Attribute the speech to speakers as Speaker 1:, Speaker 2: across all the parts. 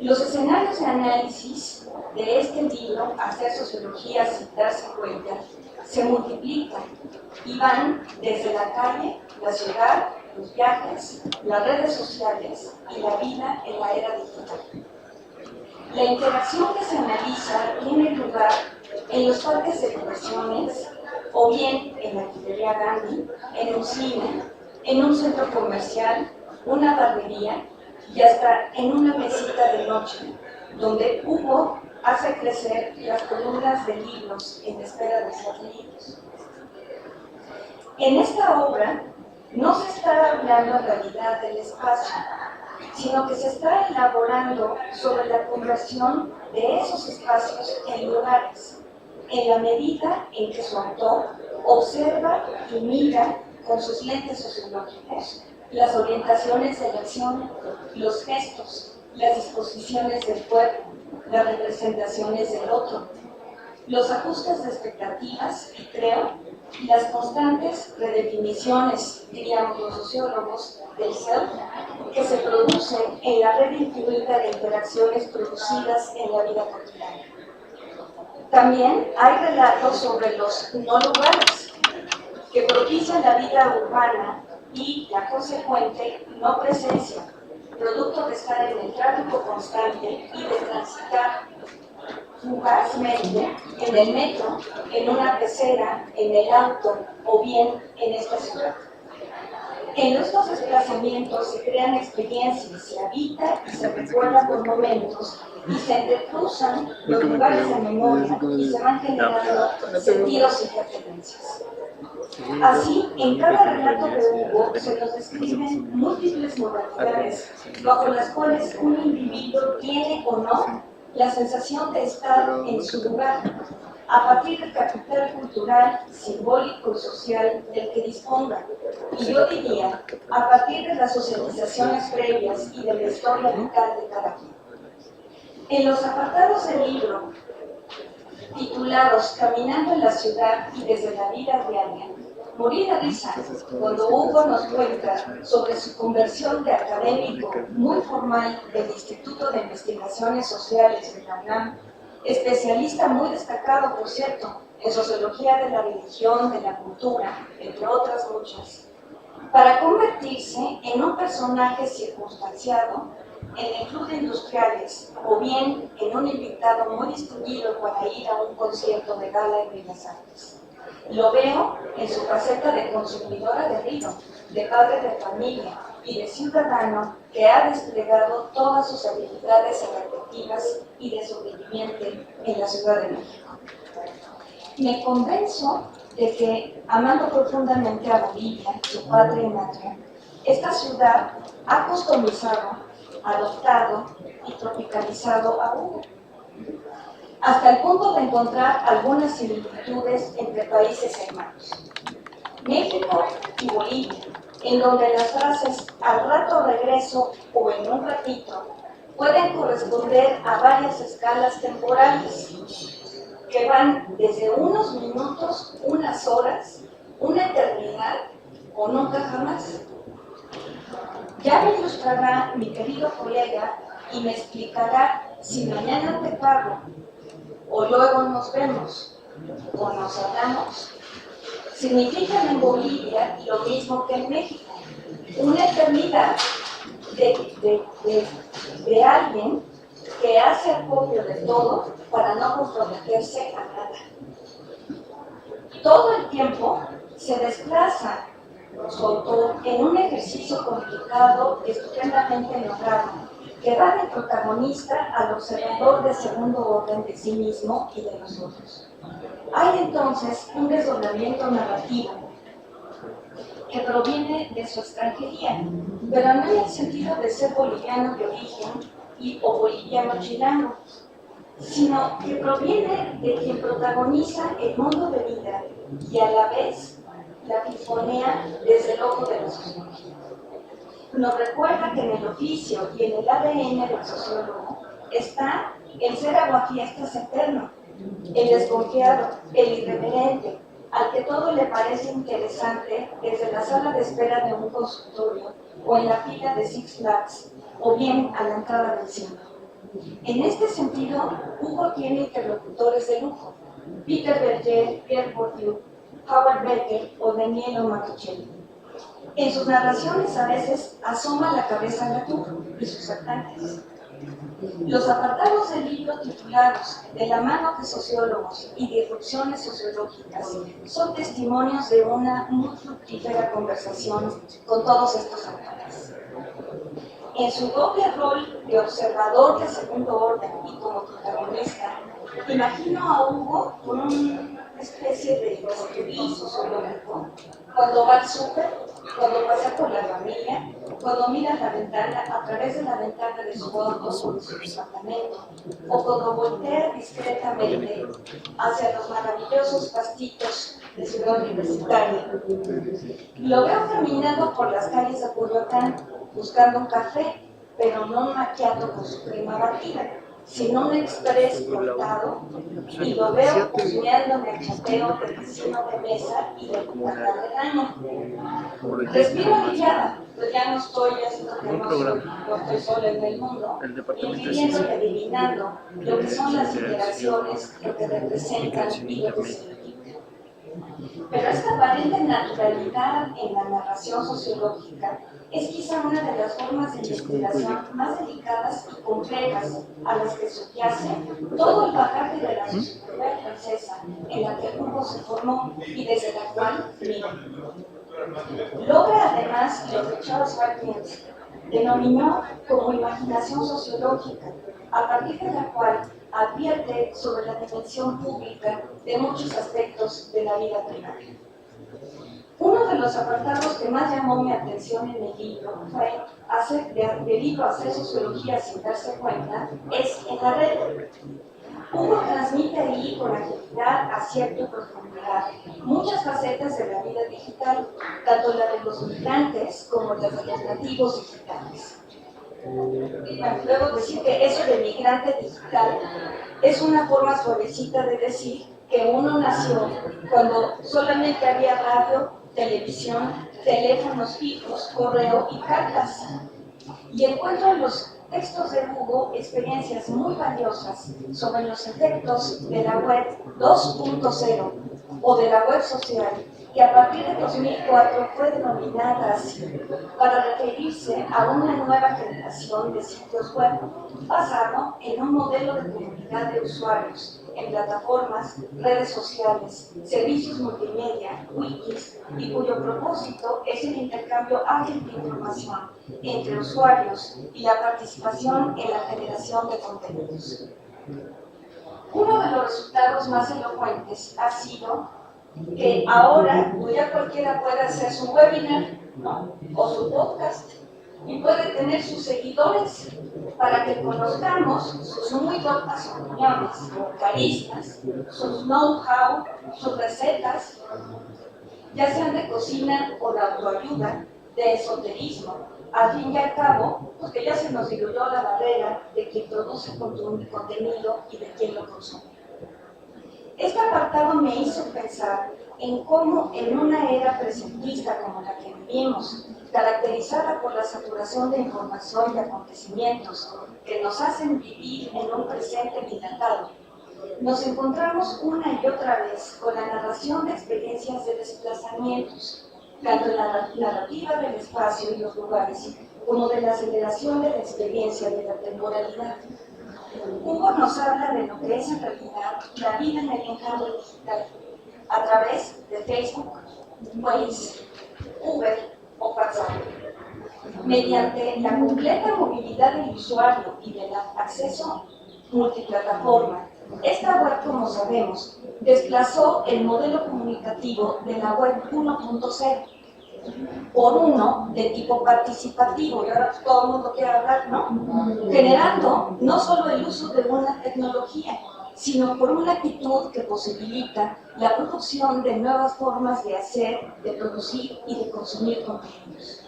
Speaker 1: Los escenarios de análisis de este libro, Hacer sociología sin darse cuenta, se multiplican y van desde la calle, la ciudad, los viajes, las redes sociales y la vida en la era digital. La interacción que se analiza tiene lugar en los parques de diversiones, o bien en la librería Gandhi, en un cine, en un centro comercial, una barbería y hasta en una mesita de noche, donde Hugo hace crecer las columnas de libros en espera de ser leídos. En esta obra no se está hablando en realidad del espacio, sino que se está elaborando sobre la conversión de esos espacios en lugares, en la medida en que su autor observa y mira con sus lentes sociológicos las orientaciones de la acción, los gestos, las disposiciones del cuerpo, las representaciones del otro, los ajustes de expectativas y creo, las constantes redefiniciones, diríamos los sociólogos, del self, que se producen en la red infinita de interacciones producidas en la vida cotidiana. También hay relatos sobre los no lugares, que propician la vida urbana y la consecuente no presencia, producto de estar en el tráfico constante y de transitar fugazmente en el metro, en una pecera, en el auto o bien en esta ciudad. En estos desplazamientos se crean experiencias, se habita y se recuerda por momentos y se entrecruzan los lugares de memoria y se van generando sentidos y referencias. Así, en cada relato de Hugo se nos describen múltiples modalidades bajo las cuales un individuo tiene o no la sensación de estar en su lugar, a partir del capital cultural, simbólico y social del que disponga. Y yo diría, a partir de las socializaciones previas y de la historia vital de cada quien. En los apartados del libro, titulados Caminando en la ciudad y desde la vida diaria, morí de risa cuando Hugo nos cuenta sobre su conversión de académico muy formal del Instituto de Investigaciones Sociales de la UNAM, especialista muy destacado, por cierto, en sociología de la religión, de la cultura, entre otras muchas, para convertirse en un personaje circunstanciado en el club de industriales o bien en un invitado muy distinguido para ir a un concierto de gala en Bellas Artes. Lo veo en su faceta de consumidora de vino, de padre de familia y de ciudadano que ha desplegado todas sus habilidades adaptativas y de sobreviviente en la Ciudad de México. Me convenzo de que, amando profundamente a Bolivia, su patria y madre, esta ciudad ha customizado, adoptado y tropicalizado a Hugo, hasta el punto de encontrar algunas similitudes entre países hermanos. México y Bolivia, en donde las frases al rato regreso o en un ratito pueden corresponder a varias escalas temporales que van desde unos minutos, unas horas, una eternidad o nunca jamás. Ya me ilustrará mi querido colega y me explicará si mañana te pago o luego nos vemos o nos hablamos. Significan en Bolivia lo mismo que en México, una eternidad de alguien que hace acopio de todo para no comprometerse a nada. Todo el tiempo se desplaza su autor en un ejercicio complicado, estupendamente logrado, que va del protagonista al observador de segundo orden de sí mismo y de los otros. Hay entonces un desdoblamiento narrativo que proviene de su extranjería, pero no en el sentido de ser boliviano de origen o boliviano chilango, sino que proviene de quien protagoniza el mundo de vida y a la vez la pifonea desde el ojo de la sociología. Nos recuerda que en el oficio y en el ADN del sociólogo está el ser aguafiestas eterno, el desconfiado, el irreverente, al que todo le parece interesante desde la sala de espera de un consultorio o en la fila de Six Flags o bien a la entrada del cine. En este sentido, Hugo tiene interlocutores de lujo: Peter Berger, Pierre Bourdieu, Howard Becker o Daniel Martuchelli. En sus narraciones a veces asoma la cabeza Latour y sus ataques. Los apartados del libro titulados De la mano de sociólogos y disrupciones sociológicas son testimonios de una muy fructífera conversación con todos estos autores. En su doble rol de observador de segundo orden y como protagonista, imagino a Hugo con una especie de bisturí sociológico cuando va al súper, cuando pasa con la familia, cuando mira la ventana a través de la ventana de su auto o de su departamento, o cuando voltea discretamente hacia los maravillosos pastitos de Ciudad Universitaria. Lo veo caminando por las calles de Coyoacán buscando un café, pero no un macchiato con su crema batida, sino un express cortado, y lo veo husmeándome el chapeo del vecino de mesa y del cuadra del año. Respiro aliviada, pues ya no estoy haciendo que no estoy sola en el mundo, y viviendo y adivinando lo que son las interacciones, lo que representan y lo que significan. Pero esta aparente naturalidad en la narración sociológica es quizá una de las formas de investigación más delicadas y complejas a las que subyace todo el bagaje de la sociología francesa en la que Hugo se formó y desde la cual mira. Logra además lo que Charles Watkins denominó como imaginación sociológica, a partir de la cual advierte sobre la dimensión pública de muchos aspectos de la vida privada. Uno de los apartados que más llamó mi atención en el libro fue del libro Hacer sociología sin darse cuenta, es en la red. Hugo transmite ahí con agilidad, acierto y profundidad muchas facetas de la vida digital, tanto la de los migrantes como la de los nativos digitales. Luego decir que eso de migrante digital es una forma suavecita de decir que uno nació cuando solamente había radio, televisión, teléfonos fijos, correo y cartas. Y encuentro en los textos de Hugo experiencias muy valiosas sobre los efectos de la web 2.0 o de la web social, que a partir de 2004 fue denominada así, para referirse a una nueva generación de sitios web basado en un modelo de comunidad de usuarios en plataformas, redes sociales, servicios multimedia, wikis, y cuyo propósito es el intercambio ágil de información entre usuarios y la participación en la generación de contenidos. Uno de los resultados más elocuentes ha sido que ahora ya cualquiera puede hacer su webinar, ¿no?, o su podcast, y puede tener sus seguidores para que conozcamos sus muy doctas opiniones, carismas, sus know-how, sus recetas, ya sean de cocina o de autoayuda, de esoterismo. Al fin y al cabo, porque ya se nos diluyó la barrera de quien produce contenido y de quien lo consume. Este apartado me hizo pensar en cómo en una era presentista como la que vivimos, caracterizada por la saturación de información y acontecimientos que nos hacen vivir en un presente dilatado, nos encontramos una y otra vez con la narración de experiencias de desplazamientos, tanto en la narrativa del espacio y los lugares, como de la aceleración de la experiencia de la temporalidad. Hugo nos habla de lo que es en realidad la vida en el enjambre digital, a través de Facebook, Waze, Uber o WhatsApp. Mediante la completa movilidad del usuario y del acceso multiplataforma, esta web, como sabemos, desplazó el modelo comunicativo de la web 1.0 por uno de tipo participativo, y ahora todo el mundo quiere hablar, ¿no? Generando no solo el uso de una tecnología, sino por una actitud que posibilita la producción de nuevas formas de hacer, de producir y de consumir contenidos.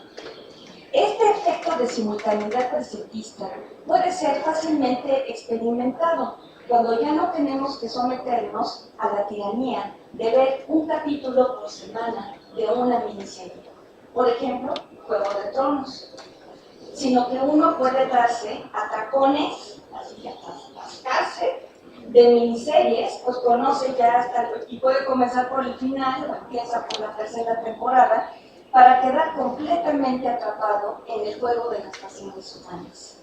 Speaker 1: Este efecto de simultaneidad presentista puede ser fácilmente experimentado cuando ya no tenemos que someternos a la tiranía de ver un capítulo por semana de una miniserie, por ejemplo, Juego de Tronos, sino que uno puede darse atracones, así y atascarse de miniseries, pues conoce ya hasta, y puede comenzar por el final, o empieza por la tercera temporada, para quedar completamente atrapado en el juego de las pasiones humanas.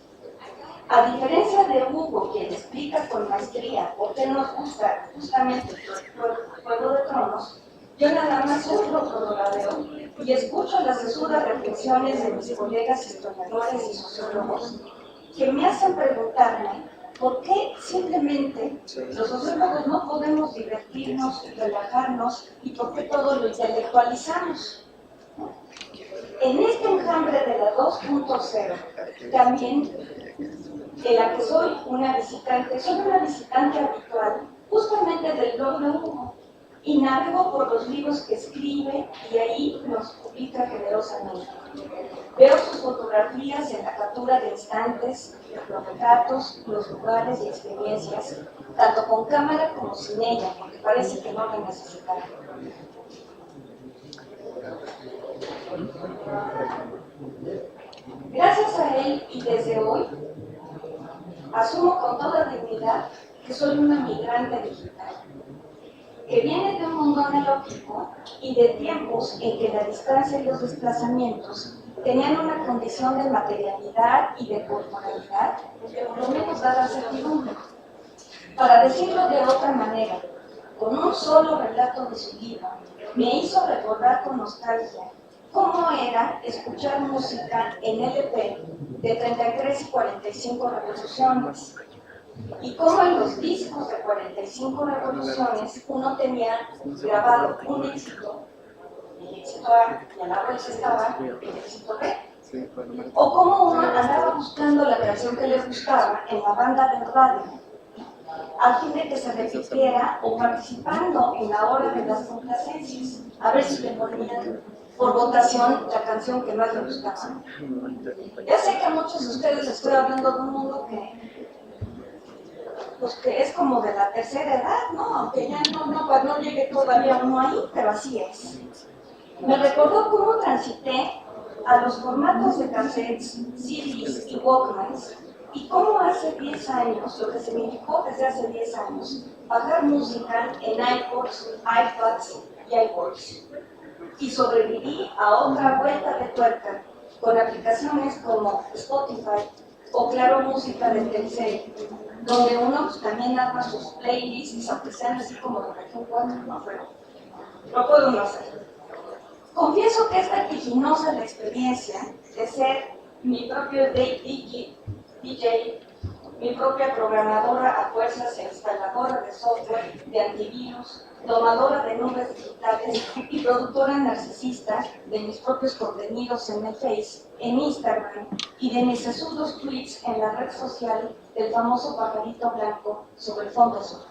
Speaker 1: A diferencia de Hugo, quien explica con maestría por qué nos gusta justamente el Juego de Tronos, yo nada más solo lo veo y escucho las sesudas reflexiones de mis colegas historiadores y sociólogos que me hacen preguntarme por qué simplemente los sociólogos no podemos divertirnos, relajarnos y por qué todo lo intelectualizamos. En este enjambre de la 2.0, también en la que soy una visitante habitual justamente del blog de Hugo y navego por los libros que escribe y ahí los publica generosamente. Veo sus fotografías en la captura de instantes, los retratos, los lugares y experiencias, tanto con cámara como sin ella, porque parece que no la necesitaba. Gracias a él y desde hoy, asumo con toda dignidad que soy una migrante digital, que viene de un mundo analógico y de tiempos en que la distancia y los desplazamientos tenían una condición de materialidad y de corporalidad que por lo menos daba certidumbre. Para decirlo de otra manera, con un solo relato de su vida, me hizo recordar con nostalgia cómo era escuchar música en LP de 33 y 45 revoluciones, y cómo en los discos de 45 revoluciones uno tenía grabado un éxito, el éxito A, y al lado estaba el éxito B. O cómo uno andaba buscando la canción que le gustaba en la banda del radio, al fin de que se repitiera o participando en la hora de las complacencias, a ver si le ponían por votación la canción que más le gustaba. Ya sé que a muchos de ustedes les estoy hablando de un mundo pues que es como de la tercera edad, ¿no? Aunque ya no llegue todavía uno ahí, pero así es. Me recordó cómo transité a los formatos de cassettes, CDs y Walkmans, y cómo hace 10 años, lo que significó desde hace 10 años, bajar música en iPods, iPads y iWorks. Y sobreviví a otra vuelta de tuerca con aplicaciones como Spotify o Claro Música de Telcel, donde uno pues, también arma sus playlists, aunque sean así como de región 4, ¿no? Pero lo puedo no hacer. Confieso que es vertiginosa la experiencia de ser mi propio DJ, mi propia programadora a fuerzas e instaladora de software, de antivirus, tomadora de nubes digitales y productora narcisista de mis propios contenidos en el Face, en Instagram y de mis sesudos tweets en la red social del famoso pajarito blanco sobre el fondo azul.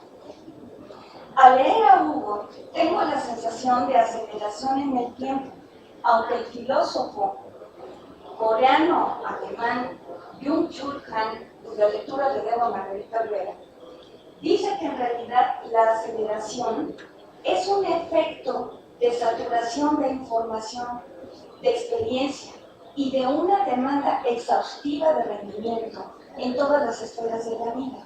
Speaker 1: Al leer a Hugo, tengo la sensación de aceleración en el tiempo, aunque el filósofo coreano-alemán Byung-Chul Han, cuya lectura le debo a Margarita Olvera, dice que en realidad la aceleración es un efecto de saturación de información, de experiencia y de una demanda exhaustiva de rendimiento en todas las esferas de la vida.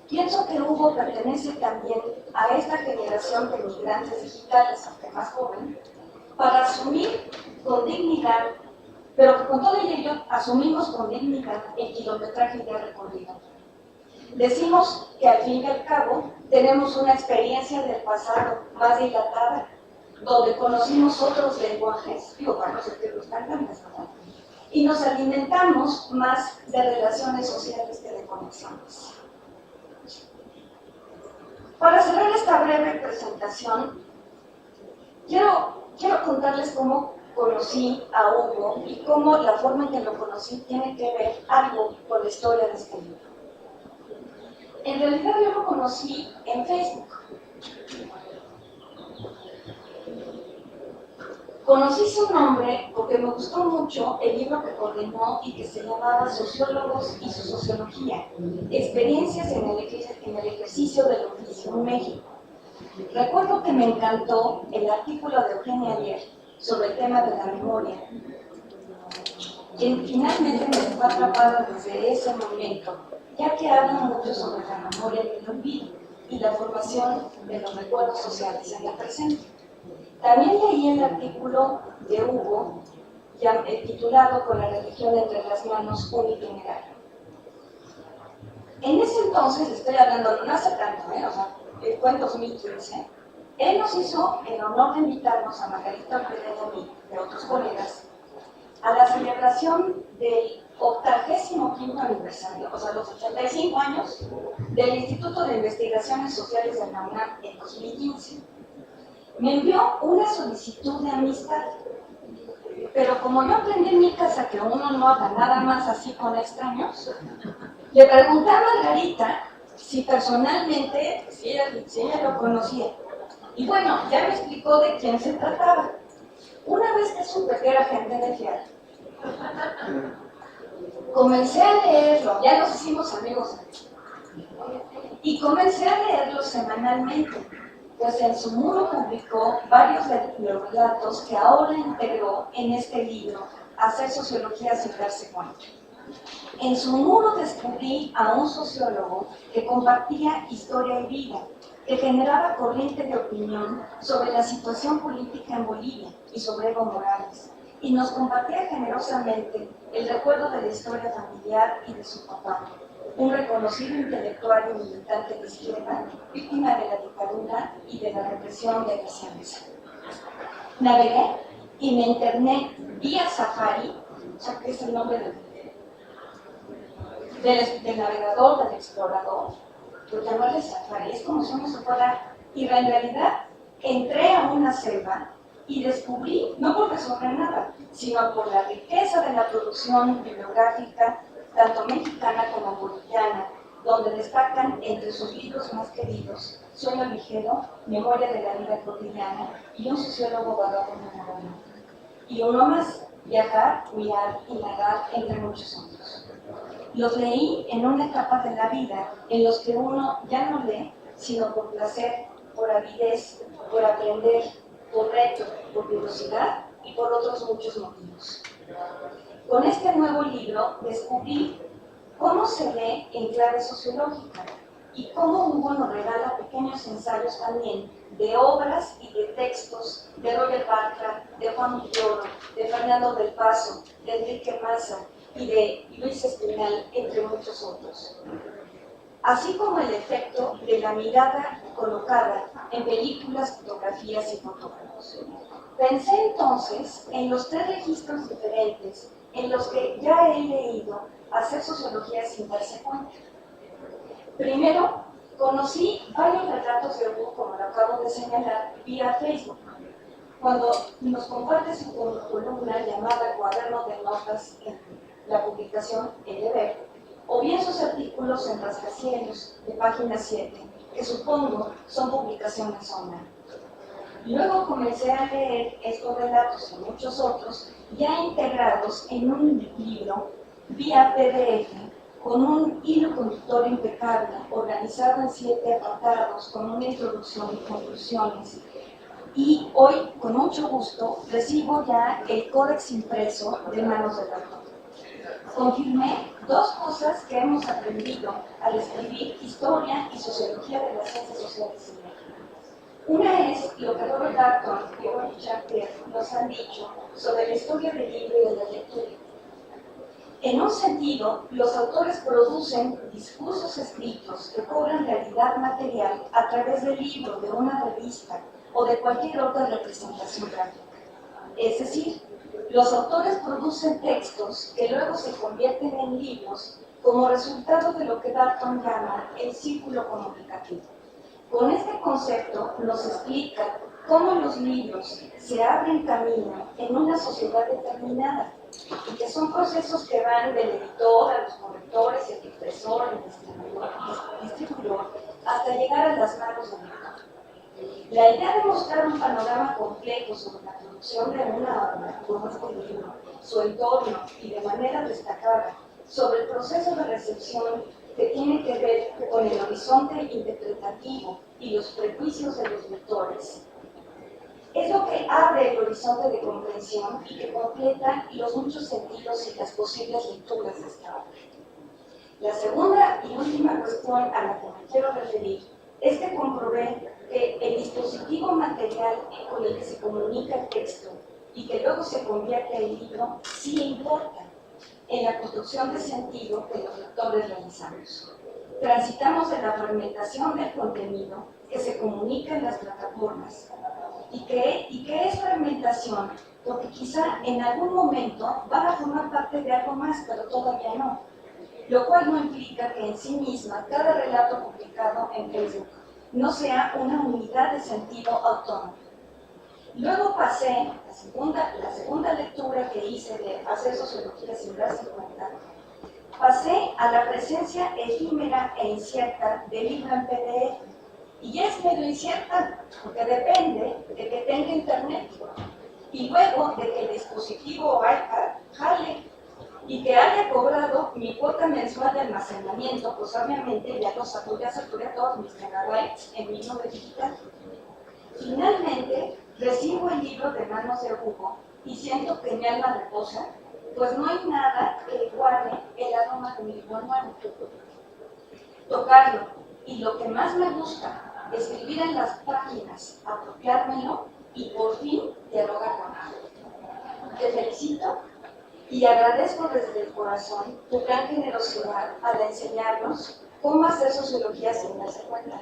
Speaker 1: Pienso que Hugo pertenece también a esta generación de migrantes digitales, aunque más joven, para asumir con dignidad, pero que con todo ello asumimos con dignidad el kilometraje ya recorrido. Decimos que al fin y al cabo tenemos una experiencia del pasado más dilatada, donde conocimos otros lenguajes, y nos alimentamos más de relaciones sociales que de conexiones. Para cerrar esta breve presentación, quiero contarles cómo conocí a Hugo y cómo la forma en que lo conocí tiene que ver algo con la historia de este libro. En realidad yo lo conocí en Facebook. Conocí su nombre porque me gustó mucho el libro que coordinó y que se llamaba Sociólogos y su Sociología, experiencias en el ejercicio del oficio en México. Recuerdo que me encantó el artículo de Eugenia Ayer sobre el tema de la memoria, quien finalmente me dejó atrapada desde ese momento ya que habla mucho sobre la memoria y el olvido y la formación de los recuerdos sociales en el presente. También leí el artículo de Hugo, titulado Con la religión entre las manos, un itinerario. En ese entonces, estoy hablando no hace tanto, o sea, fue en 2015, él nos hizo el honor de invitarnos a Margarita Ortega y a mí, de otros colegas, a la celebración del 85º aniversario, o sea, los 85 años del Instituto de Investigaciones Sociales de la UNAM en 2015. Me envió una solicitud de amistad, pero como yo aprendí en mi casa que uno no habla nada más así con extraños, le pregunté a Margarita si personalmente, si ella lo conocía. Y bueno, ya me explicó de quién se trataba. Una vez que supe que era gente de fiar, comencé a leerlo, ya nos hicimos amigos, y comencé a leerlo semanalmente, pues en su muro publicó varios de los relatos que ahora integró en este libro, Hacer sociología sin darse cuenta. En su muro descubrí a un sociólogo que compartía historia y vida, que generaba corriente de opinión sobre la situación política en Bolivia y sobre Evo Morales, y nos compartía generosamente el recuerdo de la historia familiar y de su papá, un reconocido intelectual y militante de izquierda, víctima de la dictadura y de la represión de García Meza. Navegué y me interné vía Safari, o sea, que es el nombre del navegador, del explorador, lo llamarle Safari, es como si uno se fuera, y en realidad entré a una selva y descubrí, no porque sobre nada, sino por la riqueza de la producción bibliográfica, tanto mexicana como boliviana, donde destacan entre sus libros más queridos Sueño ligero, Memoria de la vida cotidiana y un sociólogo barroco memorable. Y uno más, Viajar, Mirar y Nadar, entre muchos otros. Los leí en una etapa de la vida en los que uno ya no lee, sino por placer, por avidez, por aprender, por reto, por curiosidad y por otros muchos motivos. Con este nuevo libro descubrí cómo se lee en clave sociológica y cómo Hugo nos regala pequeños ensayos también de obras y de textos de Roger Bartra, de Juan Villoro, de Fernando del Paso, de Enrique Massa y de Luis Espinal, entre muchos otros. Así como el efecto de la mirada colocada en películas, fotografías y fotógrafos. Pensé entonces en los 3 registros diferentes en los que ya he leído Hacer sociología sin darse cuenta. Primero, conocí varios retratos de Hugo, como lo acabo de señalar, vía Facebook, cuando nos comparte su columna llamada Cuaderno de Notas en la publicación El Deber, o bien sus artículos en Rascacielos, de página 7, que supongo son publicaciones online. Luego comencé a leer estos relatos y muchos otros ya integrados en un libro vía PDF con un hilo conductor impecable, organizado en 7 apartados con una introducción y conclusiones. Y hoy, con mucho gusto, recibo ya el códex impreso de manos del autor. Confirmé 2 cosas que hemos aprendido al escribir historia y sociología de las ciencias sociales en México. Una es lo que Robert Darnton y Roger Chartier nos han dicho sobre la historia del libro y de la lectura. En un sentido, los autores producen discursos escritos que cobran realidad material a través del libro, de una revista o de cualquier otra representación gráfica. Es decir, los autores producen textos que luego se convierten en libros como resultado de lo que Darnton llama el círculo comunicativo. Con este concepto nos explica cómo los libros se abren camino en una sociedad determinada y que son procesos que van del editor a los correctores, el impresor, el distribuidor, hasta llegar a las manos del lector. La idea de mostrar un panorama completo sobre la producción de una obra, como este libro, su entorno y de manera destacada sobre el proceso de recepción que tiene que ver con el horizonte interpretativo y los prejuicios de los lectores, es lo que abre el horizonte de comprensión y que completa los muchos sentidos y las posibles lecturas de esta obra. La segunda y última cuestión a la que me quiero referir es que comprobé que el dispositivo material con el que se comunica el texto y que luego se convierte en libro sí importa en la construcción de sentido que los lectores realizamos. Transitamos de la fragmentación del contenido que se comunica en las plataformas. ¿Y qué es fragmentación? Porque quizá en algún momento van a formar parte de algo más, pero todavía no. Lo cual no implica que en sí misma cada relato publicado en Facebook no sea una unidad de sentido autónoma. Luego pasé, la segunda lectura que hice de hacer sociología sin darse cuenta, pasé a la presencia efímera e incierta del libro en PDF. Y ya es medio incierta, porque depende de que tenga internet. Y luego de que el dispositivo o iPad jale y que haya cobrado mi cuota mensual de almacenamiento, pues obviamente ya saturé todos mis megabytes en mi nube digital. Finalmente, recibo el libro de manos de Hugo y siento que mi alma reposa, pues no hay nada que iguale el aroma de mi libro nuevo. Tocarlo, y lo que más me gusta, escribir en las páginas, apropiármelo y por fin dialogar con él. Te felicito y agradezco desde el corazón tu gran generosidad al enseñarnos cómo hacer sociología sin darse cuenta.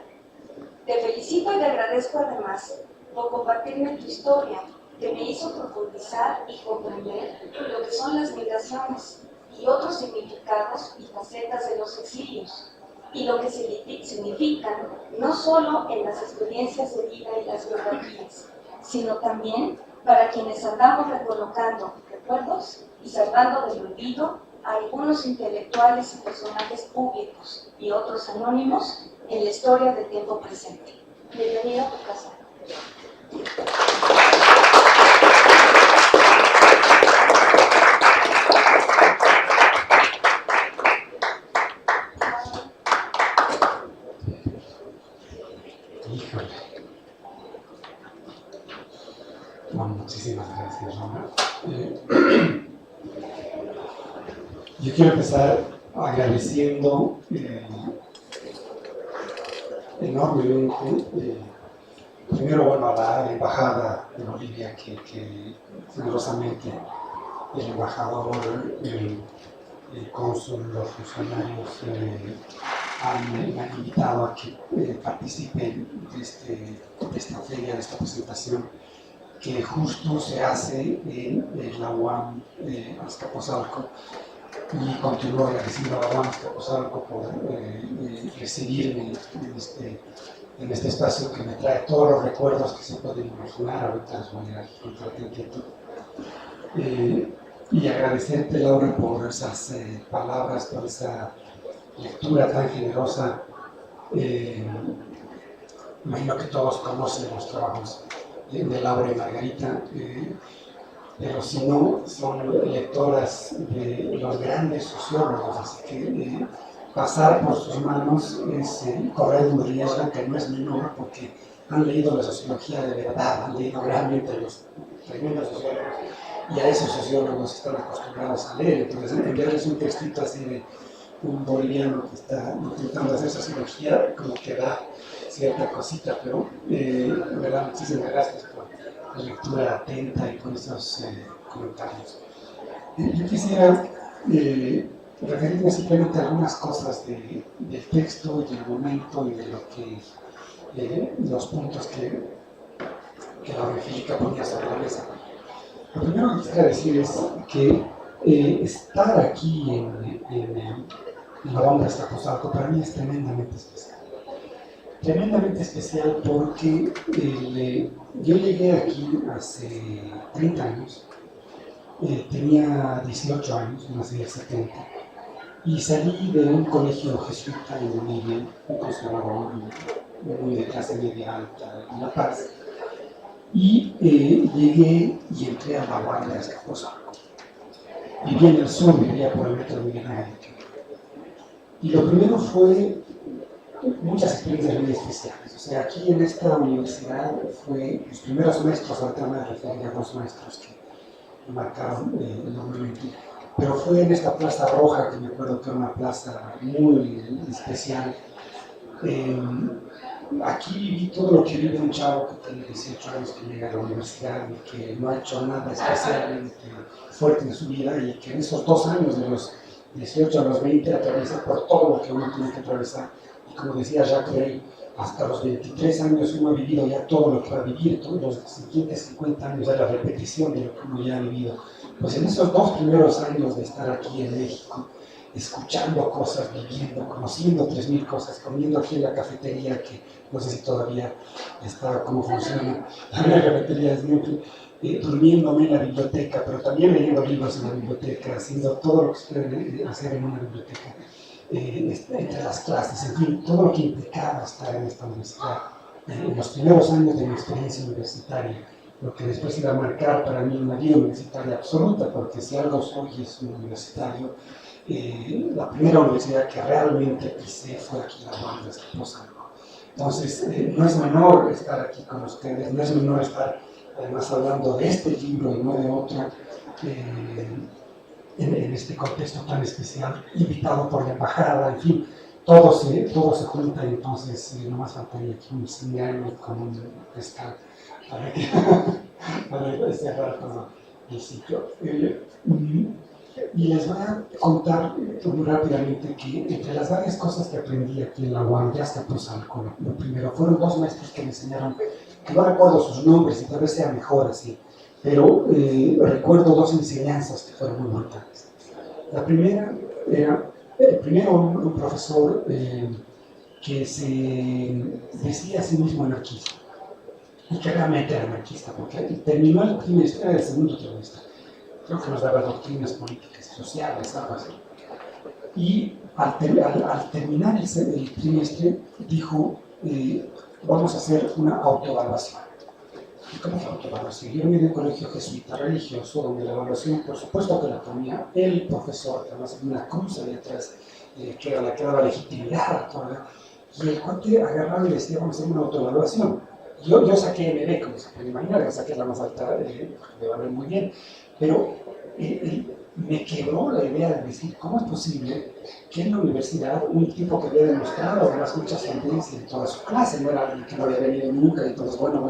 Speaker 1: Te felicito y te agradezco además por compartirme tu historia, que me hizo profundizar y comprender lo que son las migraciones y otros significados y facetas de los exilios, y lo que significan no solo en las experiencias de vida y las biografías, sino también para quienes andamos recolocando recuerdos y salvando del olvido a algunos intelectuales y personajes públicos y otros anónimos en la historia del tiempo presente. Bienvenido a tu casa.
Speaker 2: Híjole. Bueno, muchísimas gracias, Roma. Yo quiero empezar agradeciendo enormemente, primero, bueno, a la Embajada de Bolivia, que generosamente el embajador, el cónsul, los funcionarios me han invitado a que participe de esta feria, de esta presentación, que justo se hace en la UAM Azcapotzalco, y continúo agradeciendo a la UAM Azcapotzalco por recibirme en este espacio que me trae todos los recuerdos que se pueden imaginar. Ahorita les voy a contar tantito. Y agradecerte, Laura, por esas palabras, por esa lectura tan generosa. Imagino que todos conocen los trabajos de Laura y Margarita, pero si no, son lectoras de los grandes sociólogos, así que pasar por sus manos es correr un riesgo que no es menor, porque han leído la sociología de verdad, han leído realmente los tremendos sociólogos, y a esos sociólogos están acostumbrados a leer. Entonces, enviarles un textito así de un boliviano que está intentando hacer sociología, como que da cierta cosita, pero verdad, muchísimas gracias por la lectura atenta y por esos comentarios. Yo quisiera referirme simplemente a algunas cosas del texto y del momento y de lo que los puntos que la Angélica ponía sobre la mesa. Lo primero que quisiera decir es que estar aquí en la UAM Azcapotzalco para mí es tremendamente especial. Tremendamente especial porque yo llegué aquí hace 30 años, tenía 18 años, nací en el 70, y salí de un colegio jesuita en Bolivia, un conservador muy de clase media alta en La Paz, y llegué y entré a la UAM Azcapotzalco. Vivía en el sur, vivía por el metro Miguel Ángel. Y lo primero fue muchas experiencias muy especiales. O sea, aquí en esta universidad fue los primeros maestros, ahorita me referiré a dos maestros que marcaron enormemente, pero fue en esta Plaza Roja, que me acuerdo que era una plaza muy especial. Aquí viví todo lo que vive un chavo que tiene 18 años, que llega a la universidad y que no ha hecho nada especialmente fuerte en su vida, y que en esos 2 años, de los 18 a los 20, atraviesa por todo lo que uno tiene que atravesar. Y como decía Jacques Brel, hasta los 23 años uno ha vivido ya todo lo que va a vivir, todos los siguientes 50 años es la repetición de lo que uno ya ha vivido. Pues en esos 2 primeros años de estar aquí en México, escuchando cosas, viviendo, conociendo 3000 cosas, comiendo aquí en la cafetería, que no sé si todavía está, cómo funciona, la cafetería es Newton, durmiéndome en la biblioteca, pero también leyendo libros en la biblioteca, haciendo todo lo que se puede hacer en una biblioteca, entre las clases, en fin, todo lo que implicaba estar en esta universidad. En los primeros años de mi experiencia universitaria, lo que después iba a marcar para mí una vida universitaria absoluta, porque si algo soy es un universitario. La primera universidad que realmente pisé fue aquí en la UAM de Azcapotzalco. Entonces, no es menor estar aquí con ustedes, no es menor estar además hablando de este libro y no de otro, en este contexto tan especial, invitado por la embajada, en fin, todo se junta, y entonces nomás faltaría aquí un señal con un pescado para cerrar todo el sitio. Y les voy a contar muy rápidamente que entre las varias cosas que aprendí aquí en la UAM de Azcapotzalco, lo primero fueron 2 maestros que me enseñaron, que no recuerdo sus nombres y tal vez sea mejor así, pero recuerdo 2 enseñanzas que fueron muy importantes. La primera era, primero un profesor que se decía a sí mismo anarquista, y que realmente era anarquista, porque terminó el trimestre, era el segundo trimestre, creo que nos daba doctrinas políticas y sociales, algo así. Y al terminar el trimestre dijo, vamos a hacer una autoevaluación. ¿Y cómo que autoevaluación? Yo venía de un colegio jesuita religioso, donde la evaluación, por supuesto que la ponía el profesor, que además había una cruz ahí atrás, que era la que daba legitimidad a toda. Y el cuate agarraba y decía, vamos a hacer una autoevaluación. Yo saqué MB, como se puede imaginar, yo saqué la más alta, me va muy bien, pero me quebró la idea de decir, ¿cómo es posible que en la universidad un tipo que había demostrado además mucha solvencia en toda su clase, no era alguien que no había venido nunca y entonces, bueno,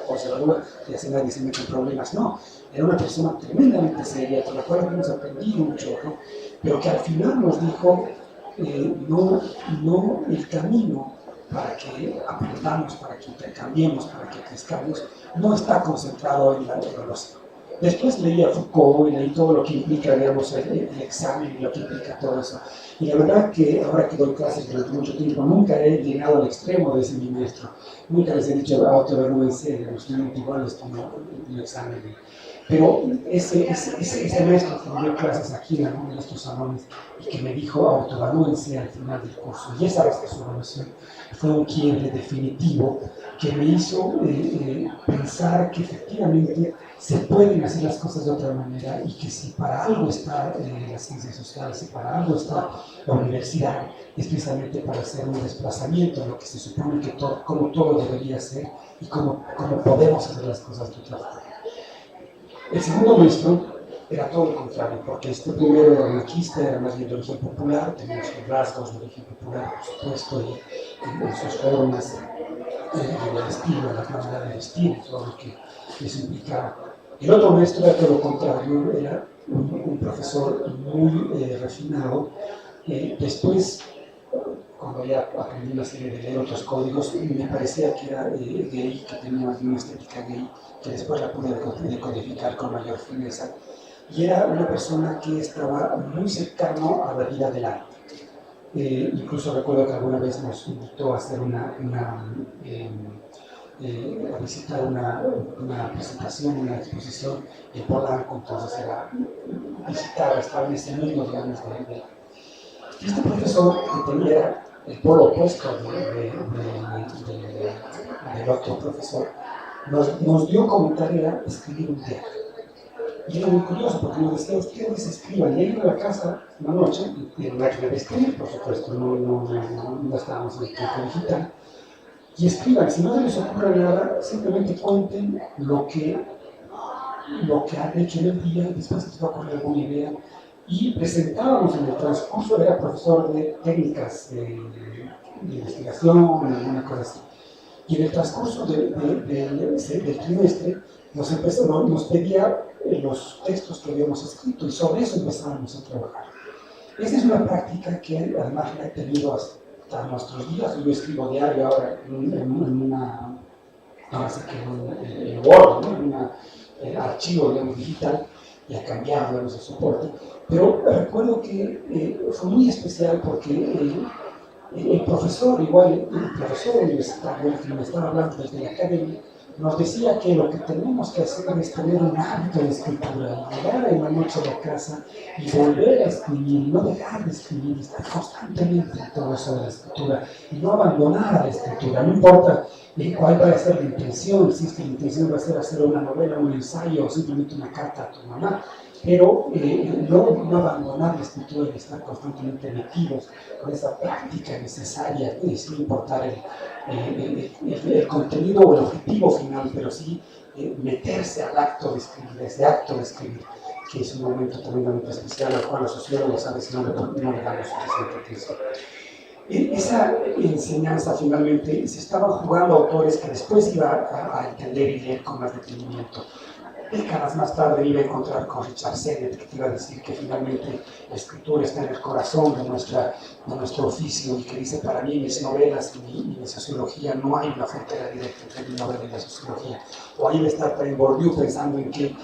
Speaker 2: por se evalúa y así nadie se mete en problemas, no, era una persona tremendamente seria, con la cual habíamos aprendido mucho, ¿no? Pero que al final nos dijo, no el camino para que aprendamos, para que intercambiemos, para que crezcamos, no está concentrado en la evaluación. Después leí a Foucault y leí todo lo que implica, digamos, el examen y lo que implica todo eso. Y la verdad que ahora que doy clases durante mucho tiempo, nunca he llegado al extremo de ese mi maestro. Nunca les he dicho, autoevalúense, digamos, igual es como el examen. Pero ese maestro que me dio clases aquí en alguno de estos salones y que me dijo autoevalúense al final del curso, y esa vez que su evaluación fue un quiebre definitivo que me hizo pensar que efectivamente se pueden hacer las cosas de otra manera, y que si para algo está las ciencias sociales, si para algo está la universidad, es precisamente para hacer un desplazamiento de lo que se supone que como todo debería ser y cómo podemos hacer las cosas de otra forma. El segundo maestro era todo lo contrario, porque este primero era anarquista, era más bien de origen popular, tenía sus rasgos de origen popular, por supuesto, y en sus formas, en el estilo, la manera de vestir, todo lo que eso implicaba. El otro maestro era todo lo contrario, era un profesor muy refinado. Después, cuando ya aprendí una serie de leer otros códigos, me parecía que era gay, que tenía una estética gay, que después la pude decodificar con mayor fineza. Y era una persona que estaba muy cercano a la vida del arte. Incluso recuerdo que alguna vez nos invitó a hacer a visitar una presentación, una exposición en Polanco, entonces era visitar, estaba en ese mundo, digamos, de este profesor que tenía el polo opuesto del otro profesor, nos dio como tarea escribir un texto. Y era muy curioso porque nos decía, ustedes escriban, y ahí en la casa una noche, en máquina de escribir, por supuesto, no estábamos en tiempo digital, y escriban, si no se les ocurre nada, simplemente cuenten lo que han hecho en el día, y después les va a ocurrir alguna idea, y presentábamos en el transcurso, era profesor de técnicas de investigación, alguna cosa así, y en el transcurso del trimestre nos pedía los textos que habíamos escrito y sobre eso empezábamos a trabajar. Esa es una práctica que además la he tenido hasta nuestros días. Yo escribo diario ahora en una, ahora sí que en Word, ¿no? En un archivo, digamos, digital, y ha cambiado, digamos, el soporte. Pero recuerdo que fue muy especial porque el profesor, igual el profesor universitario, el que me estaba hablando desde la academia, nos decía que lo que tenemos que hacer es tener un hábito de escritura, llegar en la noche a la casa y volver a escribir, no dejar de escribir, estar constantemente en todo eso de la escritura y no abandonar a la escritura, no importa cuál va a ser la intención, si es que la intención va a ser hacer una novela, un ensayo o simplemente una carta a tu mamá, pero no abandonar la escritura y estar constantemente metidos con esa práctica necesaria, sin importar el contenido o el objetivo final, pero sí meterse al acto de escribir, ese acto de escribir, que es un momento tremendamente especial al cual los sociólogos a veces no le damos suficiente atención. Esa enseñanza finalmente se estaban jugando autores que después iba a entender y leer con más detenimiento. Décadas más tarde iba a encontrar con Richard Sennett, que te iba a decir que finalmente la escritura está en el corazón de nuestro oficio y que dice, para mí mis novelas y mi sociología no hay una frontera directa entre mi novela y la sociología. O ahí va a estar también Bourdieu pensando en que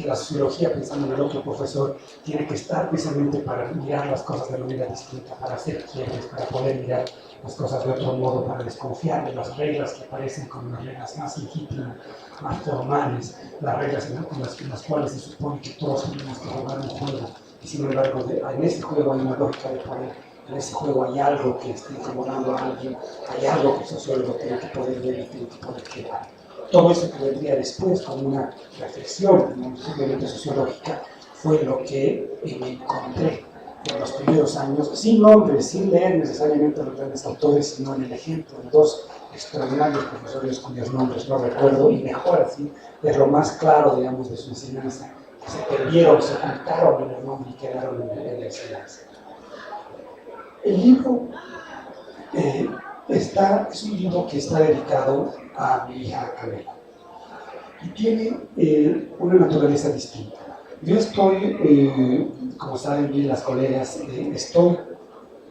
Speaker 2: la sociología, pensando en el otro profesor, tiene que estar precisamente para mirar las cosas de manera distinta, para hacer quiebres, para poder mirar las cosas de otro modo, para desconfiar de las reglas que aparecen como las reglas más legítimas, más formales, las reglas en las cuales se supone que todos tenemos que jugar un juego, y sin embargo en ese juego hay una lógica de poder, en ese juego hay algo que está incomodando a alguien, hay algo que el sociólogo tiene que poder ver y tiene que poder crear. Todo eso que vendría después como una reflexión simplemente sociológica fue lo que me encontré en los primeros años, sin nombres, sin leer necesariamente a los grandes autores, sino en el ejemplo de dos extraordinarios profesores cuyos nombres no recuerdo, y mejor así, es lo más claro, digamos, de su enseñanza, que se perdieron, se ocultaron en el nombre y quedaron en la enseñanza. El libro es un libro que está dedicado a mi hija Canela y tiene una naturaleza distinta. Yo estoy, como saben bien las colegas, estoy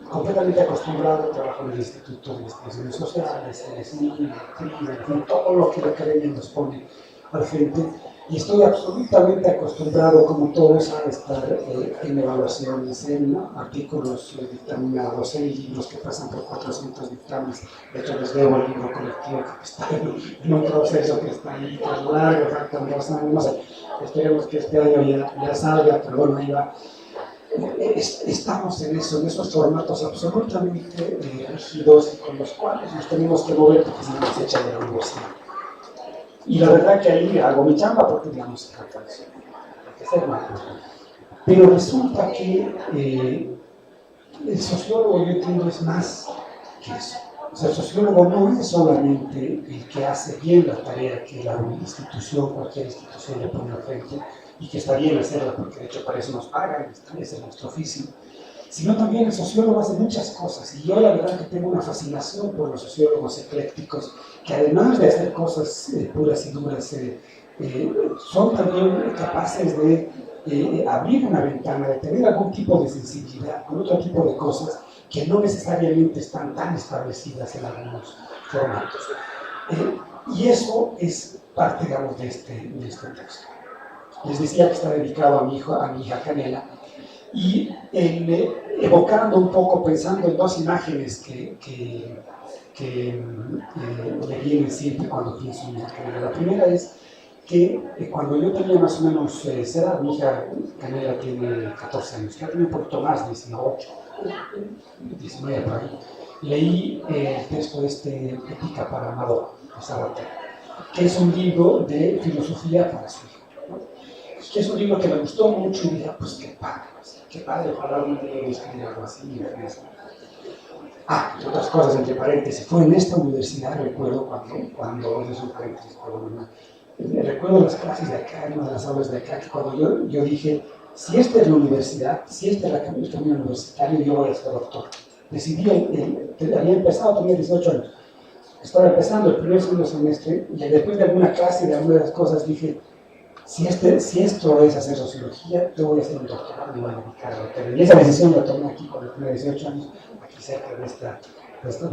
Speaker 2: completamente acostumbrado, trabajo en el Instituto de Investigaciones Sociales, en el SNI, en el CRI, en fin, todo lo que la academia nos pone al frente, y estoy absolutamente acostumbrado, como todos, a estar en evaluaciones, en artículos dictaminados, en libros que pasan por 400 dictámenes. De hecho, les debo el libro colectivo que está en un proceso que está ahí tan largo, faltan 2 años, no sé, esperemos que este año ya salga, pero bueno, ahí va. Estamos en eso, en esos formatos absolutamente rígidos con los cuales nos tenemos que mover porque si no nos echan de la universidad. Y la verdad que ahí hago mi chamba porque digamos se trata de eso, hay que ser malo. Pero resulta que el sociólogo, yo entiendo, es más que eso. O sea, el sociólogo no es solamente el que hace bien la tarea que la institución, cualquier institución le pone al frente, y que está bien hacerla porque de hecho para eso nos pagan, ese es nuestro oficio, sino también el sociólogo hace muchas cosas, y yo la verdad que tengo una fascinación por los sociólogos eclécticos, que además de hacer cosas puras y duras, son también capaces de abrir una ventana, de tener algún tipo de sensibilidad con otro tipo de cosas que no necesariamente están tan establecidas en algunos formatos. Y eso es parte, digamos, de este texto. Les decía que está dedicado a mi hija Canela, y evocando un poco, pensando en dos imágenes que me vienen siempre cuando pienso en mi hija Canela. La primera es que cuando yo tenía más o menos esa edad, mi hija Canela tiene 14 años, ya tiene un poquito más, 18, 19 por ahí, leí el texto Ética para Amador, de Sabater, que es un libro de filosofía para su hijo, ¿no? Que es un libro que me gustó mucho y dije, pues qué padre, ojalá algún día escribir algo así. Y otras cosas, entre paréntesis, fue en esta universidad, recuerdo, cuando es un paréntesis, recuerdo las clases de acá, una de las aulas de acá, que cuando yo dije, si esta es la universidad, si este es el camino universitario, yo voy a ser doctor. Decidí, había empezado, tenía 18 años, estaba empezando el primer segundo semestre, y después de alguna clase, de algunas cosas, dije, si esto es hacer sociología, yo voy a hacer un doctorado y voy a dedicar a la carrera. Y esa decisión la tomé aquí cuando tenía 18 años, aquí cerca de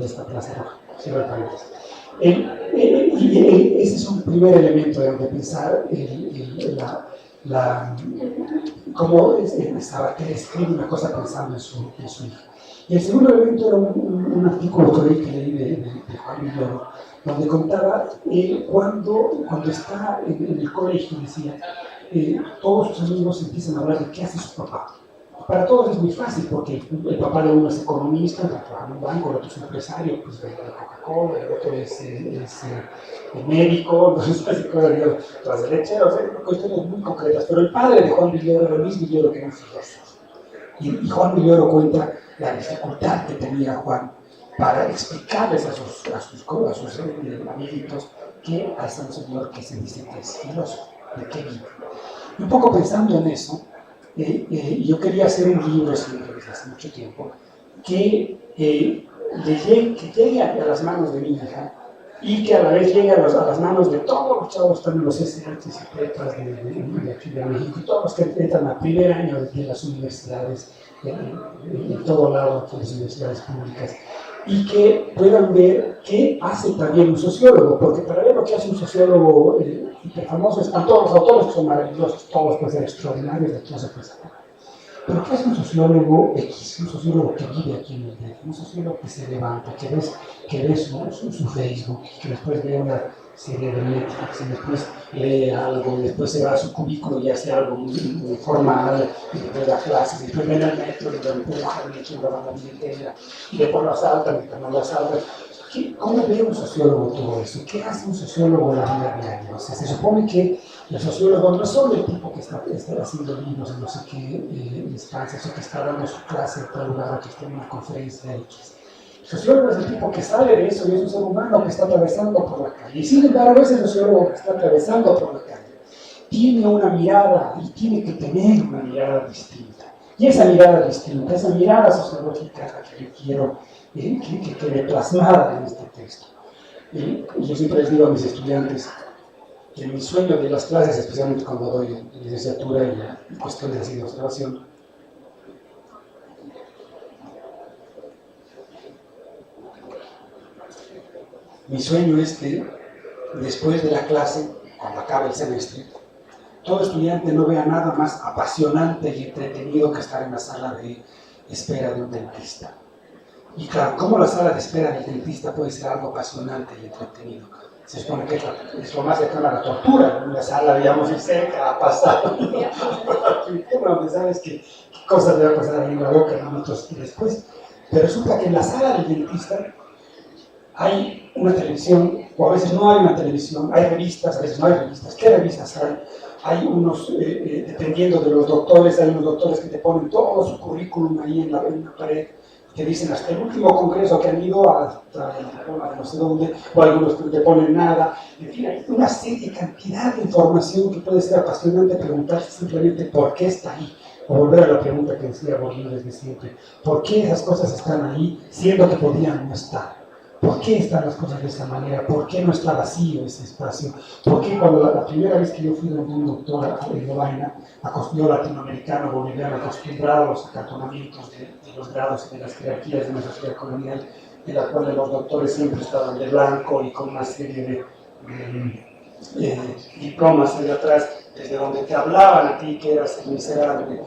Speaker 2: esta plaza roja. Cierro el paréntesis. Ese es un primer elemento de pensar cómo Sabater escribe una cosa pensando en su hija. Y el segundo elemento era un artículo que leí de Juan Villoro, donde contaba cuando está en el colegio, decía, todos sus amigos empiezan a hablar de qué hace su papá. Para todos es muy fácil, porque el papá de uno es economista, trabaja en un banco, el otro es empresario, pues vende Coca-Cola, el otro es médico, entonces cosas, todas de lechero, cuestiones muy concretas. Pero el padre de Juan Villoro era Luis Villoro, que era un filósofo. Y Juan Villoro cuenta la dificultad que tenía Juan para explicarles a sus amiguitos que hace un señor que se dice que es filósofo, de qué vive. Y un poco pensando en eso, yo quería hacer un libro siempre desde hace mucho tiempo que llegue a las manos de mi hija y que a la vez llegue a las manos de todos los chavos, también los SHs y prepas de aquí de México, y todos los que entran al primer año de las universidades, en todo lado, de las universidades públicas, y que puedan ver qué hace también un sociólogo, porque para ver lo que hace un sociólogo hiperfamoso, están todos los autores que son maravillosos, todos pueden ser extraordinarios, de todo se puede saber. Pero ¿qué hace un sociólogo X? Un sociólogo que vive aquí en el DF, un sociólogo que se levanta, que ve su Facebook, que después ve una serie de Netflix, y después lee algo, y después se va a su cubículo y hace algo muy formal, y después da clases, y después viene al metro y lo empujan y echen la banda billetera, y después lo asaltan y no lo asaltan. ¿Cómo ve un sociólogo todo eso? ¿Qué hace un sociólogo en la vida diaria? O sea, se supone que el sociólogo no es solo el tipo que está haciendo libros en no sé qué instancias, o que está dando su clase en tal lugar, o que está en una conferencia X. El sociólogo es el tipo que sale de eso y es un ser humano que está atravesando por la calle. Y sin embargo, ese sociólogo que está atravesando por la calle tiene una mirada y tiene que tener una mirada distinta. Y esa mirada distinta, esa mirada sociológica es la que yo quiero que quede plasmada en este texto. Yo siempre les digo a mis estudiantes que mi sueño de las clases, especialmente cuando doy en licenciatura y cuestiones así de observación, mi sueño es que después de la clase, cuando acabe el semestre, todo estudiante no vea nada más apasionante y entretenido que estar en la sala de espera de un dentista. Y claro, ¿cómo la sala de espera del dentista puede ser algo apasionante y entretenido? Se supone que es lo más cercano a la tortura, una sala, digamos, seca, a pasar, donde sabes qué cosas le va a pasar ahí en la boca, minutos después. Pero resulta que en la sala del dentista hay una televisión, o a veces no hay una televisión, hay revistas, a veces no hay revistas. ¿Qué revistas hay? Hay unos, dependiendo de los doctores, hay unos doctores que te ponen todo su currículum ahí en la pared, que dicen hasta el último congreso que han ido hasta el diploma de no sé dónde, o algunos que no te ponen nada. En fin, hay una serie, cantidad de información que puede ser apasionante preguntarse simplemente por qué está ahí. O volver a la pregunta que decía Bolívar desde siempre: ¿por qué esas cosas están ahí siendo que podían no estar? ¿Por qué están las cosas de esa manera? ¿Por qué no está vacío ese espacio? ¿Por qué cuando la primera vez que yo fui donde un doctor en Lovaina, yo latinoamericano, boliviano, acostumbrado a los acartonamientos de los grados y de las jerarquías de una sociedad colonial, en la cual los doctores siempre estaban de blanco y con una serie de diplomas de atrás, desde donde te hablaban a ti que eras el miserable,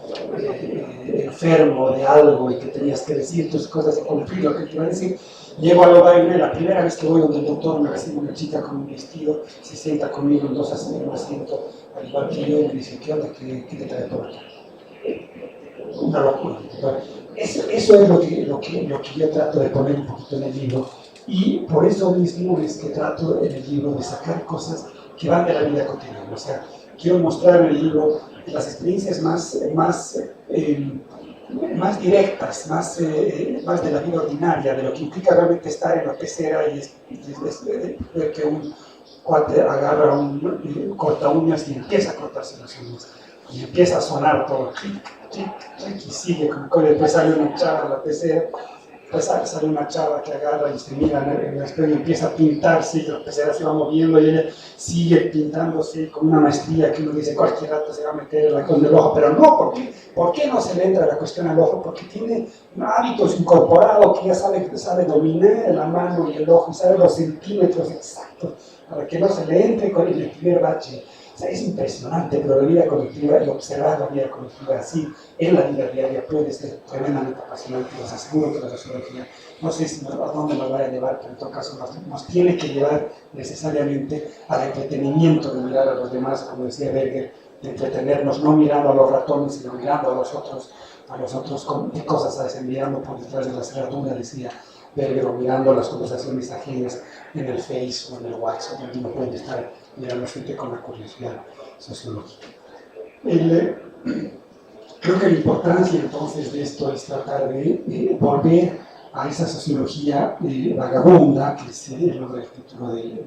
Speaker 2: enfermo de algo y que tenías que decir tus cosas y cumplir lo que te iba a decir. Llego a Lovaina, la primera vez que voy donde el doctor me recibe una chica con un vestido, se sienta conmigo en un asiento, al igual que yo, y me dice: ¿qué onda? ¿Qué te trae por acá? Una locura. Eso es lo que yo trato de poner un poquito en el libro, y por eso mismo es que trato en el libro de sacar cosas que van de la vida cotidiana. O sea, quiero mostrar en el libro las experiencias más directas, más de la vida ordinaria, de lo que implica realmente estar en la pecera y ver que un cuate agarra corta uñas y empieza a cortarse las uñas. y empieza a sonar todo, clic, clic, clic, y sigue, como que después sale una chava a la pecera, después sale una chava que agarra y se mira en el espejo y empieza a pintarse, y la pecera se va moviendo y ella sigue pintándose con una maestría que uno dice cualquier rato se va a meter con el ojo, pero no, ¿por qué no se le entra la cuestión al ojo? Porque tiene hábitos incorporados que ya sabe dominar la mano y el ojo y sabe los centímetros exactos para que no se le entre con el primer bache. O sea, es impresionante, pero la vida colectiva y observar la vida colectiva así en la vida diaria puede ser tremendamente apasionante. Les aseguro que la sociología, no sé a dónde nos va a llevar, pero en todo caso nos tiene que llevar necesariamente al entretenimiento de mirar a los demás, como decía Berger, de entretenernos no mirando a los ratones, sino mirando a los otros con qué cosas hacen, mirando por detrás de la cerradura, decía Berger, o mirando las conversaciones ajenas en el Face o en el WhatsApp, donde uno puede estar mirando gente con la curiosidad sociológica. Creo que la importancia entonces de esto es tratar de volver a esa sociología vagabunda, que es el título del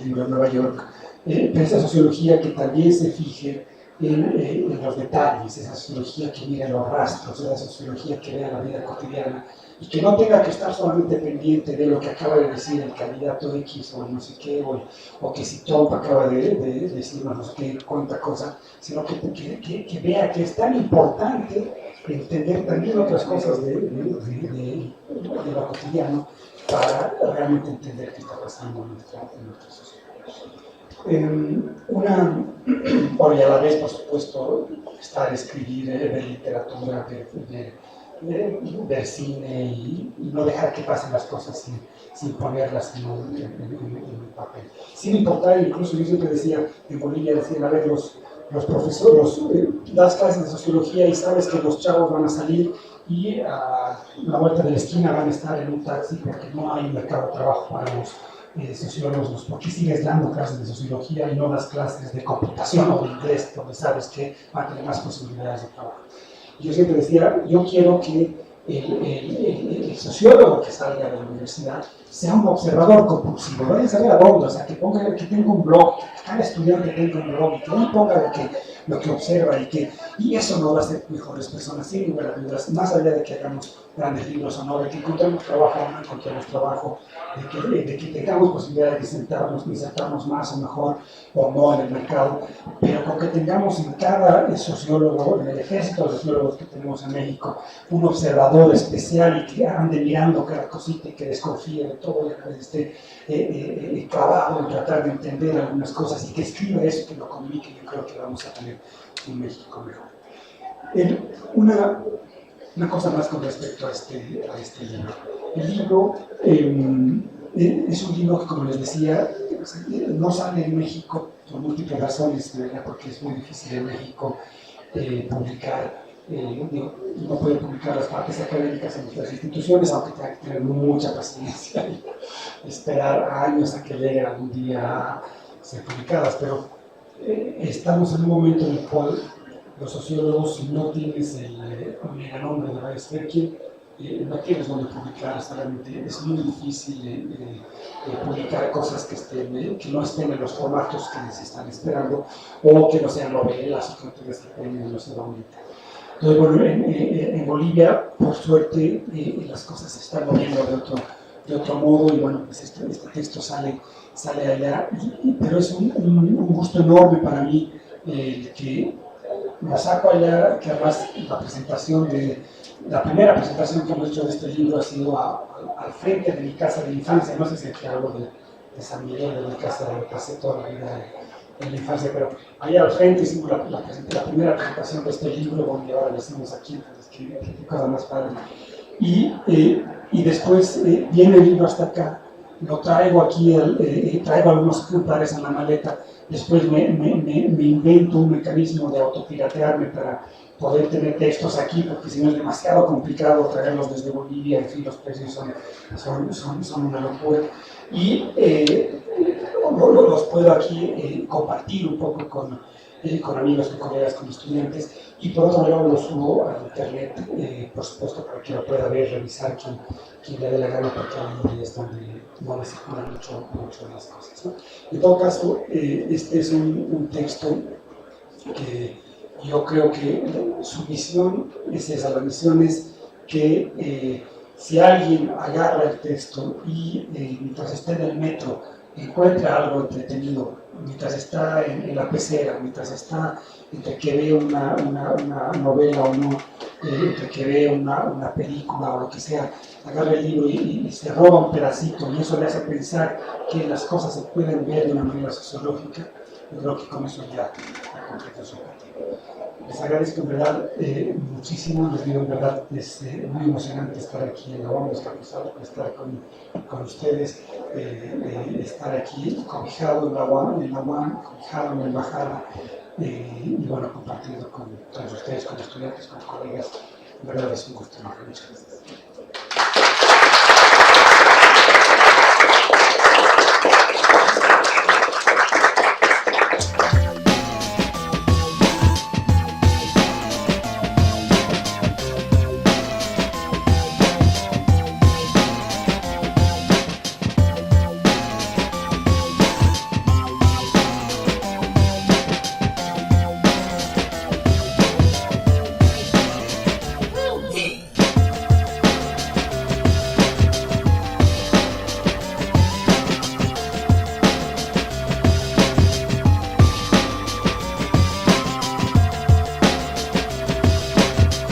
Speaker 2: libro de Nueva York, pero esa sociología que también se fije en los detalles, esa sociología que mira los rastros, esa sociología que vea la vida cotidiana y que no tenga que estar solamente pendiente de lo que acaba de decir el candidato X o no sé qué, o que si Trump acaba de decir no sé qué, cuánta cosa, sino que vea que es tan importante entender también otras cosas de lo cotidiano para realmente entender qué está pasando en nuestra sociedad. Bueno, y a la vez, por supuesto, estar, escribir, ver literatura, ver cine y no dejar que pasen las cosas sin ponerlas en un papel. Sin importar, incluso yo siempre decía, en Bolivia decían, a ver, los profesores, das clases de sociología y sabes que los chavos van a salir y a la vuelta de la esquina van a estar en un taxi porque no hay mercado de trabajo para los sociólogos. ¿Por qué sigues dando clases de sociología y no das clases de computación o de inglés, donde sabes que van a tener más posibilidades de trabajo? Y yo siempre decía, yo quiero que el sociólogo que salga de la universidad sea un observador compulsivo, vaya a saber a dónde, o sea, que tenga un blog, que cada estudiante tenga un blog y que ahí ponga lo que observa y eso nos va a hacer mejores personas, sin lugar a dudas, más allá de que hagamos grandes libros o no, de que encontremos trabajo o no encontremos trabajo, de que tengamos posibilidad de insertarnos más o mejor o no en el mercado, pero con que tengamos en cada sociólogo, en el ejército de sociólogos que tenemos en México, un observador especial y que ande mirando cada cosita y que desconfíe de todo y que esté clavado en tratar de entender algunas cosas y que escriba eso, que lo comunique. Yo creo que vamos a tener un México mejor. Una cosa más con respecto a este libro. El libro es un libro que, como les decía, no sale en México por múltiples razones, porque es muy difícil en México publicar. No pueden publicar las partes académicas en nuestras instituciones, aunque tengan que tener mucha paciencia y esperar años a que lleguen algún día a ser publicadas, pero estamos en un momento en el cual los sociólogos, si no tienes el meganombre de Reyes Ferkin, no tienes donde publicar, realmente es muy difícil publicar cosas que no estén en los formatos que se están esperando o que no sean novelas o que no tengas que poner en los entonces, bueno, en Bolivia, por suerte, las cosas se están moviendo de otro modo y bueno, pues este texto sale allá, pero es un gusto enorme para mí que lo saco allá, que además la primera presentación que hemos hecho de este libro ha sido al frente de mi casa de infancia. No sé si aquí hablo de San Miguel, de mi casa donde pasé toda la vida en la infancia, pero allá al frente hicimos la primera presentación de este libro, donde ahora lo hacemos aquí, entonces qué cosa más padre. Y después viene el libro hasta acá, lo traigo aquí, traigo algunos ejemplares en la maleta, después me invento un mecanismo de autopiratearme para poder tener textos aquí, porque si no es demasiado complicado traerlos desde Bolivia, en fin, los precios son una locura. Y los puedo aquí compartir un poco con amigos, con colegas, con estudiantes, y por otro lado los subo a internet, por supuesto, para que lo pueda ver, revisar quien le dé la gana, porque ahí es donde no le circulan mucho las cosas, ¿no? En todo caso, este es un texto Yo creo que su misión es esa, la misión es que si alguien agarra el texto y mientras está en el metro encuentra algo entretenido, mientras está en la pecera, mientras está entre que ve una novela o no, entre que ve una película o lo que sea, agarra el libro y se roba un pedacito y eso le hace pensar que las cosas se pueden ver de una manera sociológica. Yo creo que con eso ya completa su objetivo. Les agradezco en verdad muchísimo, les digo en verdad, es muy emocionante estar aquí en la UAM, estar con ustedes, estar aquí cobijado en la UAM, cobijado en la embajada y bueno, compartiendo con ustedes, con estudiantes, con colegas. En verdad es un gusto. Muchas gracias.